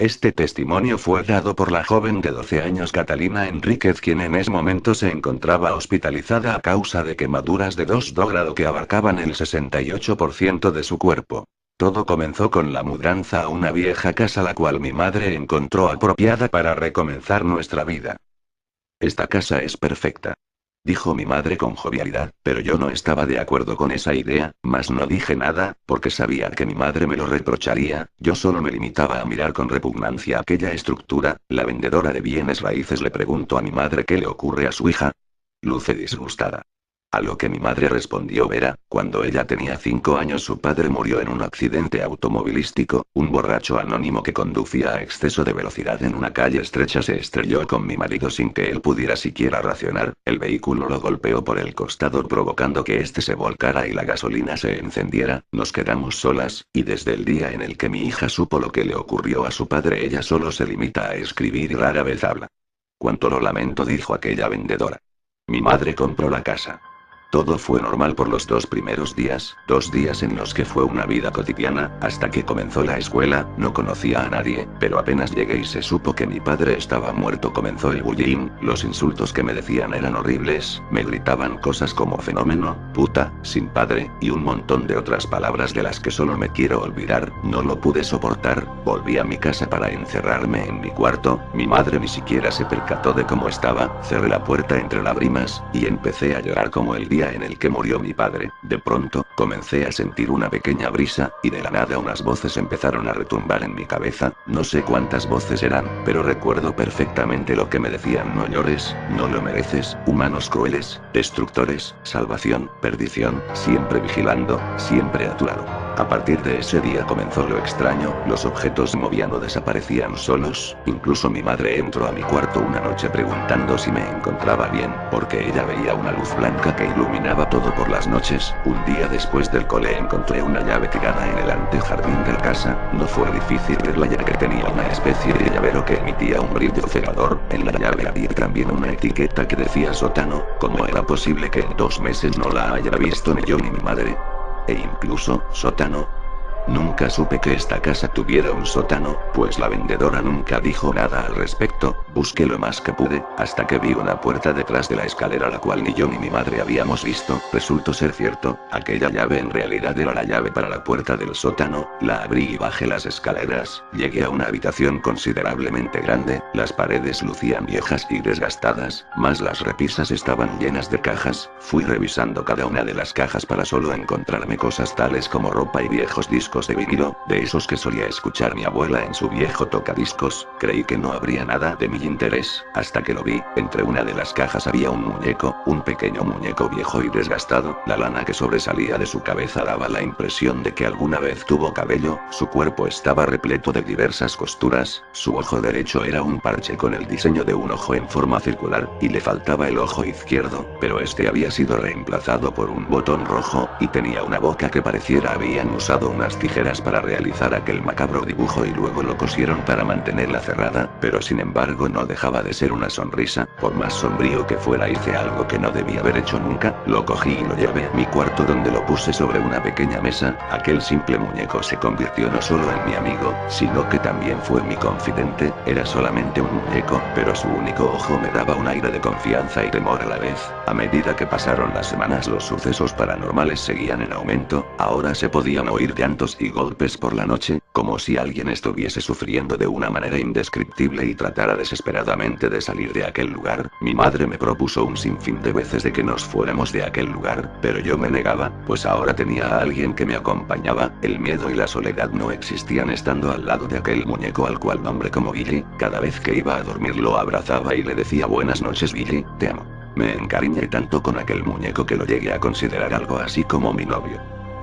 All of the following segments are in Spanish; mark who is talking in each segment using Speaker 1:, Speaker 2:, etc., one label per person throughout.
Speaker 1: Este testimonio fue dado por la joven de 12 años Catalina Enríquez, quien en ese momento se encontraba hospitalizada a causa de quemaduras de 2 grado que abarcaban el 68% de su cuerpo. Todo comenzó con la mudanza a una vieja casa la cual mi madre encontró apropiada para recomenzar nuestra vida. Esta casa es perfecta, dijo mi madre con jovialidad, pero yo no estaba de acuerdo con esa idea, mas no dije nada, porque sabía que mi madre me lo reprocharía. Yo solo me limitaba a mirar con repugnancia aquella estructura. La vendedora de bienes raíces le preguntó a mi madre qué le ocurre a su hija. Luce disgustada. A lo que mi madre respondió: verá, cuando ella tenía 5 años su padre murió en un accidente automovilístico. Un borracho anónimo que conducía a exceso de velocidad en una calle estrecha se estrelló con mi marido sin que él pudiera siquiera racionar. El vehículo lo golpeó por el costado provocando que éste se volcara y la gasolina se encendiera. Nos quedamos solas, y desde el día en el que mi hija supo lo que le ocurrió a su padre ella solo se limita a escribir y rara vez habla. Cuánto lo lamento, dijo aquella vendedora. Mi madre compró la casa. Todo fue normal por los 2 primeros días, 2 días en los que fue una vida cotidiana, hasta que comenzó la escuela. No conocía a nadie, pero apenas llegué y se supo que mi padre estaba muerto comenzó el bullying. Los insultos que me decían eran horribles, me gritaban cosas como fenómeno, puta, sin padre, y un montón de otras palabras de las que solo me quiero olvidar. No lo pude soportar, volví a mi casa para encerrarme en mi cuarto. Mi madre ni siquiera se percató de cómo estaba, cerré la puerta entre lágrimas, y empecé a llorar como el día en el que murió mi padre. De pronto, comencé a sentir una pequeña brisa, y de la nada unas voces empezaron a retumbar en mi cabeza. No sé cuántas voces eran, pero recuerdo perfectamente lo que me decían: no llores, no lo mereces, humanos crueles, destructores, salvación, perdición, siempre vigilando, siempre a tu lado. A partir de ese día comenzó lo extraño, los objetos se movían o desaparecían solos. Incluso mi madre entró a mi cuarto una noche preguntando si me encontraba bien, porque ella veía una luz blanca que iluminaba todo por las noches. Un día después del cole encontré una llave tirada en el antejardín de la casa. No fue difícil verla ya que tenía una especie de llavero que emitía un brillo cegador. En la llave había también una etiqueta que decía sótano. ¿Cómo era posible que en 2 meses no la haya visto ni yo ni mi madre? E incluso, sótano. Nunca supe que esta casa tuviera un sótano, pues la vendedora nunca dijo nada al respecto. Busqué lo más que pude, hasta que vi una puerta detrás de la escalera la cual ni yo ni mi madre habíamos visto. Resultó ser cierto, aquella llave en realidad era la llave para la puerta del sótano. La abrí y bajé las escaleras. Llegué a una habitación considerablemente grande. Las paredes lucían viejas y desgastadas, mas las repisas estaban llenas de cajas. Fui revisando cada una de las cajas para solo encontrarme cosas tales como ropa y viejos discos de vinilo, de esos que solía escuchar mi abuela en su viejo tocadiscos. Creí que no habría nada de mi interés, hasta que lo vi. Entre una de las cajas había un muñeco, un pequeño muñeco viejo y desgastado. La lana que sobresalía de su cabeza daba la impresión de que alguna vez tuvo cabello. Su cuerpo estaba repleto de diversas costuras. Su ojo derecho era un parche con el diseño de un ojo en forma circular, y le faltaba el ojo izquierdo, pero este había sido reemplazado por un botón rojo, y tenía una boca que pareciera habían usado unas tijeras para realizar aquel macabro dibujo y luego lo cosieron para mantenerla cerrada, pero sin embargo no dejaba de ser una sonrisa. Por más sombrío que fuera hice algo que no debía haber hecho nunca, lo cogí y lo llevé a mi cuarto donde lo puse sobre una pequeña mesa. Aquel simple muñeco se convirtió no solo en mi amigo, sino que también fue mi confidente. Era solamente un muñeco, pero su único ojo me daba un aire de confianza y temor a la vez. A medida que pasaron las semanas los sucesos paranormales seguían en aumento. Ahora se podían oír llantos y golpes por la noche, como si alguien estuviese sufriendo de una manera indescriptible y tratara desesperadamente de salir de aquel lugar. Mi madre me propuso un sinfín de veces de que nos fuéramos de aquel lugar, pero yo me negaba, pues ahora tenía a alguien que me acompañaba. El miedo y la soledad no existían estando al lado de aquel muñeco al cual nombré como Billy. Cada vez que iba a dormir lo abrazaba y le decía: buenas noches Billy, te amo. Me encariñé tanto con aquel muñeco que lo llegué a considerar algo así como mi novio.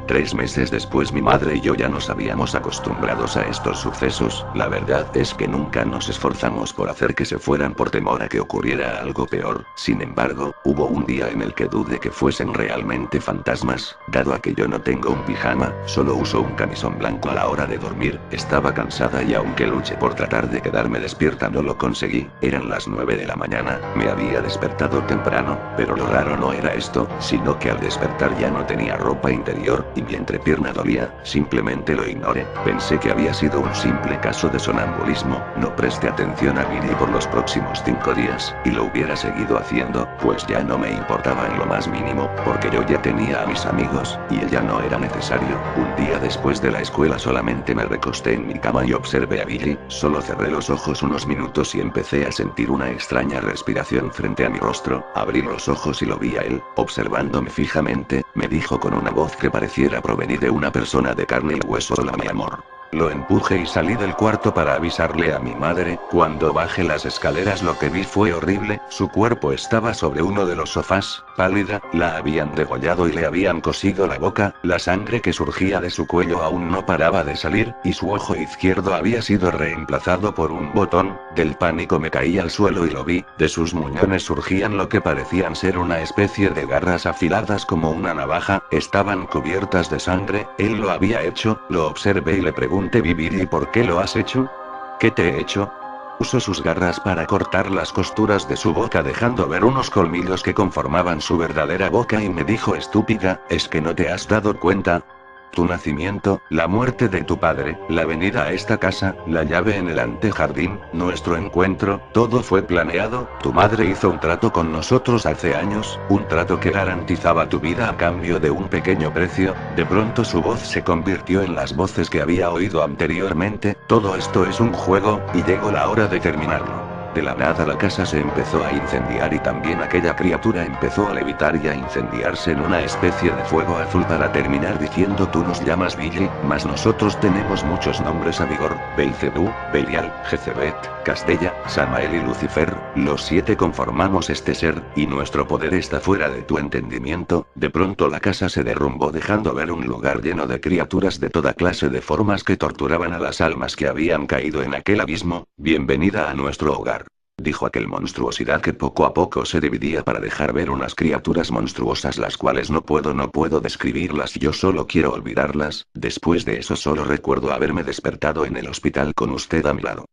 Speaker 1: 3 meses después mi madre y yo ya nos habíamos acostumbrados a estos sucesos. La verdad es que nunca nos esforzamos por hacer que se fueran por temor a que ocurriera algo peor. Sin embargo, hubo un día en el que dudé que fuesen realmente fantasmas, dado a que yo no tengo un pijama, solo uso un camisón blanco a la hora de dormir. Estaba cansada y aunque luché por tratar de quedarme despierta no lo conseguí. Eran las 9 de la mañana, me había despertado temprano, pero lo raro no era esto, sino que al despertar ya no tenía ropa interior, y mi entrepierna dolía, simplemente lo ignoré. Pensé que había sido un simple caso de sonambulismo, no presté atención a Billy por los próximos 5 días, y lo hubiera seguido haciendo, pues ya no me importaba en lo más mínimo, porque yo ya tenía a mis amigos, y él ya no era necesario. Un día después de la escuela solamente me recosté en mi cama y observé a Billy, solo cerré los ojos unos minutos y empecé a sentir una extraña respiración frente a mi rostro. Abrí los ojos y lo vi a él, observándome fijamente, me dijo con una voz que pareciera provenir de una persona de carne y hueso: hola mi amor. Lo empujé y salí del cuarto para avisarle a mi madre. Cuando bajé las escaleras lo que vi fue horrible, su cuerpo estaba sobre uno de los sofás, pálida, la habían degollado y le habían cosido la boca, la sangre que surgía de su cuello aún no paraba de salir, y su ojo izquierdo había sido reemplazado por un botón. Del pánico me caí al suelo y lo vi, de sus muñones surgían lo que parecían ser una especie de garras afiladas como una navaja, estaban cubiertas de sangre. Él lo había hecho, lo observé y le pregunté: Billy, ¿por qué lo has hecho? ¿Qué te he hecho? Usó sus garras para cortar las costuras de su boca dejando ver unos colmillos que conformaban su verdadera boca y me dijo: estúpida, ¿es que no te has dado cuenta? Tu nacimiento, la muerte de tu padre, la venida a esta casa, la llave en el antejardín, nuestro encuentro, todo fue planeado. Tu madre hizo un trato con nosotros hace años, un trato que garantizaba tu vida a cambio de un pequeño precio. De pronto su voz se convirtió en las voces que había oído anteriormente. Todo esto es un juego, y llegó la hora de terminarlo. De la nada la casa se empezó a incendiar y también aquella criatura empezó a levitar y a incendiarse en una especie de fuego azul para terminar diciendo: tú nos llamas Billy, mas nosotros tenemos muchos nombres a vigor: Beelzebú, Belial, Jezebet, Castella, Samael y Lucifer, los 7 conformamos este ser, y nuestro poder está fuera de tu entendimiento. De pronto la casa se derrumbó dejando ver un lugar lleno de criaturas de toda clase de formas que torturaban a las almas que habían caído en aquel abismo. Bienvenida a nuestro hogar, dijo aquel monstruosidad que poco a poco se dividía para dejar ver unas criaturas monstruosas las cuales no puedo describirlas, yo solo quiero olvidarlas. Después de eso solo recuerdo haberme despertado en el hospital con usted a mi lado.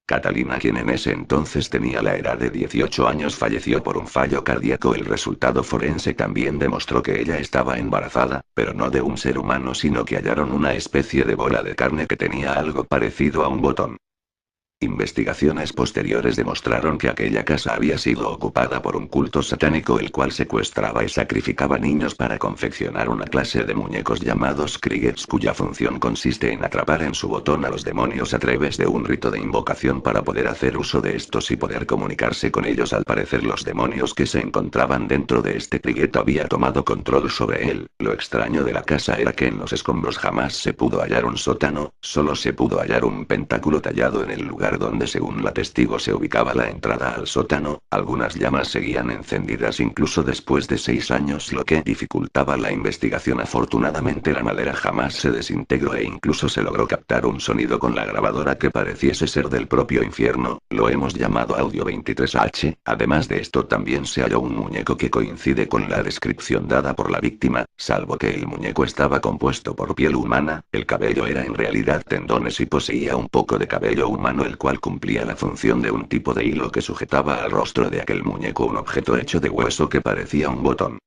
Speaker 1: Catalina, quien en ese entonces tenía la edad de 18 años, falleció por un fallo cardíaco. El resultado forense también demostró que ella estaba embarazada, pero no de un ser humano, sino que hallaron una especie de bola de carne que tenía algo parecido a un botón. Investigaciones posteriores demostraron que aquella casa había sido ocupada por un culto satánico el cual secuestraba y sacrificaba niños para confeccionar una clase de muñecos llamados Kriegers, cuya función consiste en atrapar en su botón a los demonios a través de un rito de invocación para poder hacer uso de estos y poder comunicarse con ellos. Al parecer los demonios que se encontraban dentro de este Krieger había tomado control sobre él. Lo extraño de la casa era que en los escombros jamás se pudo hallar un sótano, solo se pudo hallar un pentáculo tallado en el lugar donde según la testigo se ubicaba la entrada al sótano. Algunas llamas seguían encendidas incluso después de 6 años, lo que dificultaba la investigación. Afortunadamente la madera jamás se desintegró e incluso se logró captar un sonido con la grabadora que pareciese ser del propio infierno. Lo hemos llamado Audio 23H. Además de esto también se halló un muñeco que coincide con la descripción dada por la víctima, salvo que el muñeco estaba compuesto por piel humana, el cabello era en realidad tendones y poseía un poco de cabello humano, el cual cumplía la función de un tipo de hilo que sujetaba al rostro de aquel muñeco un objeto hecho de hueso que parecía un botón.